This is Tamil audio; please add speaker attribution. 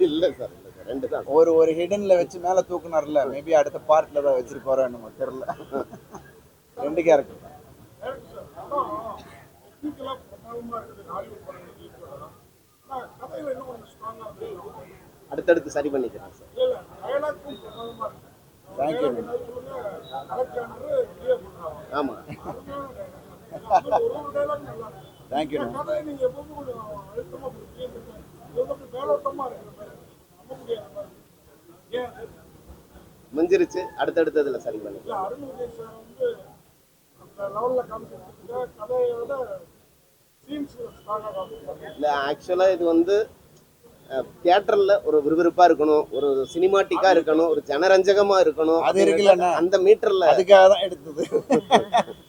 Speaker 1: இல்ல சார் ரெண்டு தான்.
Speaker 2: ஒரு ஹிடன்ல வச்சு மேல தூக்குனார்ல, மேபி அடுத்த பார்ட்ல தான் வச்சிருப்பாரோ என்னமோ தெரியல. ரெண்டு கேரக்டர் தான்.
Speaker 1: அடுத்தடுத்து சரி பண்ணிக்கிறேன் சார்.
Speaker 2: தேங்க்யூ.
Speaker 1: ஆமா
Speaker 2: தேங்க்யூ.
Speaker 1: முடிஞ்சிருச்சு, அடுத்தடுத்ததுல சரி பண்ணிக்கலாம். இல்ல ஆக்சுவலா இது வந்து தியேட்டர்ல ஒரு விறுவிறுப்பா இருக்கணும், ஒரு சினிமாட்டிக்கா இருக்கணும், ஒரு ஜனரஞ்சகமா இருக்கணும்.
Speaker 2: அது இருக்குல்ல,
Speaker 1: அந்த மீட்டர்ல
Speaker 2: அதுக்காக தான் எடுத்தது.